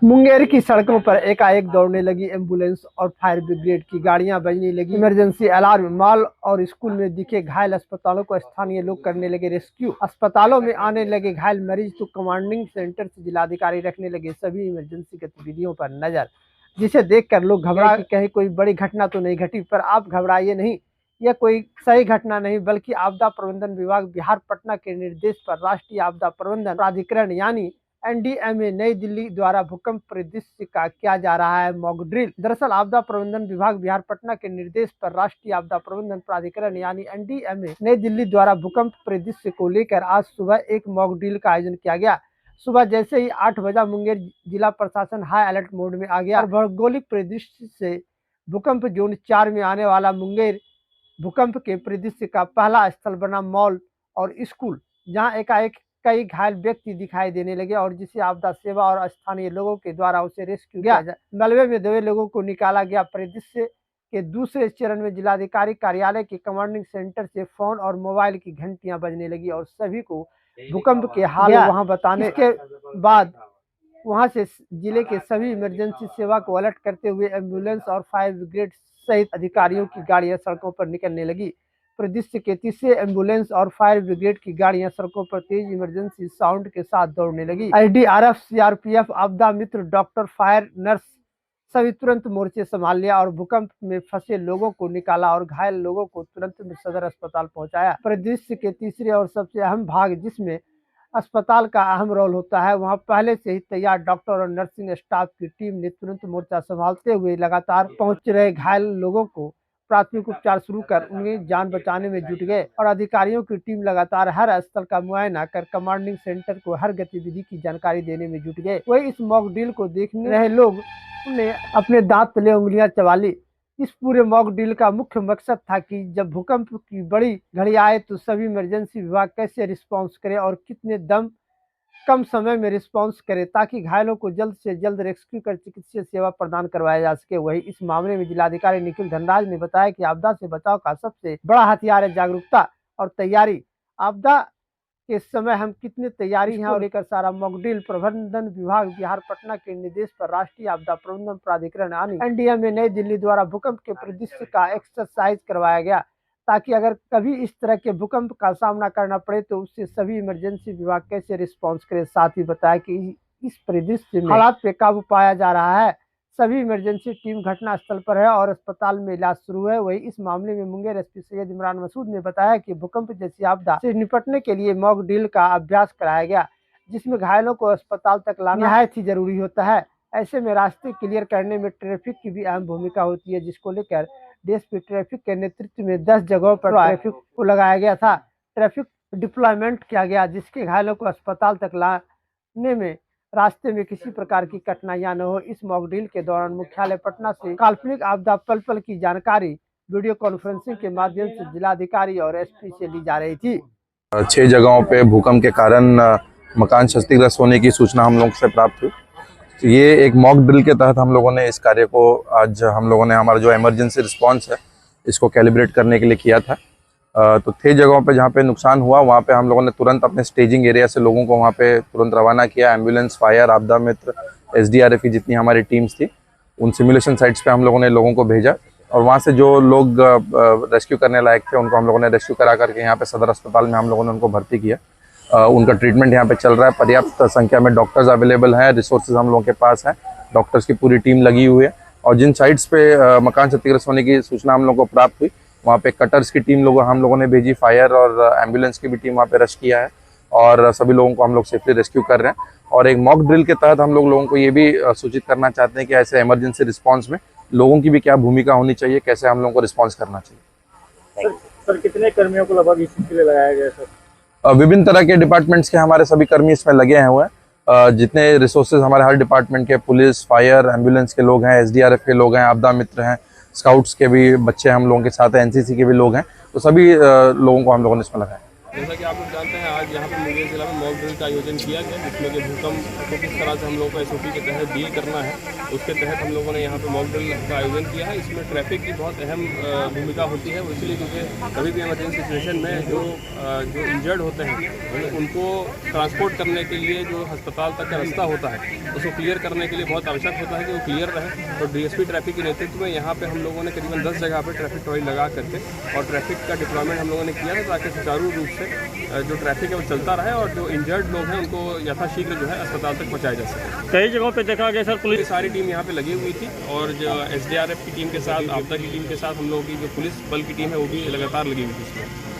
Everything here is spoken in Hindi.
मुंगेर की सड़कों पर एकाएक दौड़ने लगी एम्बुलेंस और फायर ब्रिगेड की गाड़ियां बजने लगी इमरजेंसी अलार्म। मॉल और स्कूल में दिखे घायल अस्पतालों को स्थानीय लोग करने लगे रेस्क्यू। अस्पतालों में आने लगे घायल मरीज तो कमांडिंग सेंटर से जिलाधिकारी रखने लगे सभी इमरजेंसी गतिविधियों पर नजर, जिसे देखकर लोग घबरा कि कहीं कोई बड़ी घटना तो नहीं घटी। पर आप घबराइए नहीं, यह कोई सही घटना नहीं बल्कि आपदा प्रबंधन विभाग बिहार पटना के निर्देश पर राष्ट्रीय आपदा प्रबंधन प्राधिकरण यानी एनडीएमए नई दिल्ली द्वारा भूकंप परिदृश्य का किया जा रहा है मॉक ड्रिल। दरअसल आपदा प्रबंधन विभाग बिहार पटना के निर्देश पर राष्ट्रीय आपदा प्रबंधन प्राधिकरण यानी एनडीएमए नई दिल्ली द्वारा भूकंप परिदृश्य को लेकर आज सुबह एक मॉक ड्रिल का आयोजन किया गया। सुबह जैसे ही 8 बजा मुंगेर जिला प्रशासन हाई अलर्ट मोड में आ गया और भौगोलिक परिदृश्य से भूकंप जोन 4 में आने वाला मुंगेर भूकंप के परिदृश्य का पहला स्थल बना मॉल और स्कूल, जहां एकाएक कई घायल व्यक्ति दिखाई देने लगे और जिसे आपदा सेवा और स्थानीय लोगों के द्वारा उसे रेस्क्यू किया। मलबे में दबे लोगों को निकाला गया। परिदृश्य के दूसरे चरण में जिलाधिकारी कार्यालय के कमांडिंग सेंटर से फोन और मोबाइल की घंटियां बजने लगी और सभी को भूकंप के हाल वहां बताने के बाद वहां से जिले के सभी इमरजेंसी सेवा को अलर्ट करते हुए एम्बुलेंस और फायर ब्रिगेड सहित अधिकारियों की गाड़ियां सड़कों पर निकलने लगी। परिदृश्य के तीसरे एम्बुलेंस और फायर ब्रिगेड की गाड़ियां सड़कों पर तेज इमरजेंसी साउंड के साथ दौड़ने लगी। एसडीआरएफ, सीआरपीएफ, आपदा मित्र, डॉक्टर, फायर, नर्स सभी तुरंत मोर्चे संभाल लिया और भूकंप में फंसे लोगों को निकाला और घायल लोगों को तुरंत सदर अस्पताल पहुंचाया। परिदृश्य के तीसरे और सबसे अहम भाग जिसमें अस्पताल का अहम रोल होता है, वहां पहले से ही तैयार डॉक्टर और नर्सिंग स्टाफ की टीम ने तुरंत मोर्चा संभालते हुए लगातार पहुंच रहे घायल लोगों को प्राथमिक उपचार शुरू कर उन्हें जान बचाने में जुट गए और अधिकारियों की टीम लगातार हर स्थल का मुआयना कर कमांडिंग सेंटर को हर गतिविधि की जानकारी देने में जुट गए। वही इस मॉक ड्रिल को देखने रहे लोग ने अपने दांत तले उंगलियां चबा ली। इस पूरे मॉक ड्रिल का मुख्य मकसद था कि जब भूकंप की बड़ी घड़ी आए तो सभी इमरजेंसी विभाग कैसे रिस्पॉन्स करे और कितने कम समय में रिस्पॉन्स करे ताकि घायलों को जल्द से जल्द रेस्क्यू कर चिकित्सीय सेवा प्रदान करवाया जा सके। वही इस मामले में जिलाधिकारी निखिल धनराज ने बताया कि आपदा से बचाव का सबसे बड़ा हथियार है जागरूकता और तैयारी। आपदा के समय हम कितने तैयारी हैं और लेकर सारा मॉक ड्रिल प्रबंधन विभाग बिहार पटना के निर्देश पर राष्ट्रीय आपदा प्रबंधन प्राधिकरण यानी एनडीएमए नई दिल्ली द्वारा भूकंप के परिदृश्य का एक्सरसाइज करवाया गया ताकि अगर कभी इस तरह के भूकंप का सामना करना पड़े तो उससे सभी इमरजेंसी विभाग कैसे रिस्पॉन्स करे। साथ ही बताया कि इस परिदृश्य में हालात पे काबू पाया जा रहा है। सभी इमरजेंसी टीम घटना स्थल पर है और अस्पताल में इलाज शुरू है। वही इस मामले में मुंगेर एसपी सैयद इमरान मसूद ने बताया कि भूकंप जैसी आपदा से निपटने के लिए मॉक ड्रिल का अभ्यास कराया गया, जिसमें घायलों को अस्पताल तक लाना निहायत ही जरूरी होता है। ऐसे में रास्ते क्लियर करने में ट्रैफिक की भी अहम भूमिका होती है, जिसको लेकर डीएसपी ट्रैफिक के नेतृत्व में 10 जगहों पर ट्रैफिक को लगाया गया था। ट्रैफिक डिप्लॉयमेंट किया गया जिसके घायलों को अस्पताल तक लाने में रास्ते में किसी प्रकार की कठिनाइयां न हो। इस मॉक ड्रिल के दौरान मुख्यालय पटना से काल्पनिक आपदा पल पल की जानकारी वीडियो कॉन्फ्रेंसिंग के माध्यम से जिलाधिकारी और एसपी से ली जा रही थी। 6 जगहों पे भूकंप के कारण मकान क्षतिग्रस्त होने की सूचना हम लोगों से प्राप्त हुई। तो ये एक मॉक ड्रिल के तहत हम लोगों ने इस कार्य को आज हम लोगों ने हमारा जो इमरजेंसी रिस्पांस है इसको कैलिब्रेट करने के लिए किया था। तो 6 जगहों पे जहाँ पे नुकसान हुआ वहाँ पे हम लोगों ने तुरंत अपने स्टेजिंग एरिया से लोगों को वहाँ पे तुरंत रवाना किया। एम्बुलेंस, फायर, आपदा मित्र, एसडीआरएफ की जितनी हमारी टीम्स थी उन सिमुलेशन साइट्स पे हम लोगों ने लोगों को भेजा और वहाँ से जो लोग रेस्क्यू करने लायक थे उनको हम लोगों ने रेस्क्यू करा करके यहाँ पे सदर अस्पताल में हम लोगों ने उनको भर्ती किया। उनका ट्रीटमेंट यहाँ पे चल रहा है। पर्याप्त संख्या में डॉक्टर्स अवेलेबल हैं, रिसोर्सेज हम लोगों के पास है, डॉक्टर्स की पूरी टीम लगी हुई है और जिन साइट्स पे मकान क्षतिग्रस्त होने की सूचना हम लोगों को प्राप्त हुई वहाँ पे कटर्स की टीम हम लोगों ने भेजी, फायर और एम्बुलेंस की भी टीम वहाँ पे रश किया है और सभी लोगों को हम लोग सेफली रेस्क्यू कर रहे हैं। और एक मॉक ड्रिल के तहत हम लोगों को ये भी सूचित करना चाहते हैं कि ऐसे इमरजेंसी रिस्पांस में लोगों की भी क्या भूमिका होनी चाहिए, कैसे हम लोगों को रिस्पांस करना चाहिए। सर कितने कर्मियों को लगभग इस के लिए लगाया गया सर? विभिन्न तरह के डिपार्टमेंट्स के हमारे सभी कर्मी इसमें लगे हुए हैं। जितने रिसोर्सेज हमारे हर डिपार्टमेंट के, पुलिस, फायर, एम्बुलेंस के लोग हैं, एसडीआरएफ के लोग हैं, आपदा मित्र हैं, स्काउट्स के भी बच्चे हम लोगों के साथ हैं, एनसीसी के भी लोग हैं, तो सभी लोगों को हम लोगों ने इसमें लगाया। जैसा कि आप लोग जानते हैं, आज यहाँ पर मुंगेर जिला में मॉक ड्रिल का आयोजन किया गया, जिसमें कि भूकंप को किस तरह से हम लोगों को एसओपी के तहत डील करना है, उसके तहत हम लोगों ने यहाँ पे मॉक ड्रिल का आयोजन किया है। इसमें ट्रैफिक की बहुत अहम भूमिका होती है, इसलिए क्योंकि कभी भी इमरजेंसी सिचुएशन में जो इंजर्ड होते हैं उनको ट्रांसपोर्ट करने के लिए जो अस्पताल तक का रास्ता होता है उसको क्लियर करने के लिए बहुत आवश्यक होता है कि वो क्लियर रहे। तो डीएसपी ट्रैफिक के नेतृत्व में यहाँ पे हम लोगों ने करीबन 10 जगह पे ट्रैफिक टॉयल लगा करके और ट्रैफिक का डिप्लॉयमेंट हम लोगों ने किया है, ताकि सुचारू रूप से जो ट्रैफिक है वो चलता रहे और जो इंजर्ड लोग हैं उनको यथाशीघ्र जो है अस्पताल तक पहुँचाया जा सके। कई जगहों पे देखा गया सर, पुलिस की सारी टीम यहाँ पे लगी हुई थी और जो एसडीआरएफ की टीम के साथ, आपदा की टीम के साथ हम लोगों की जो पुलिस बल की टीम है वो भी लगातार लगी हुई थी इसमें।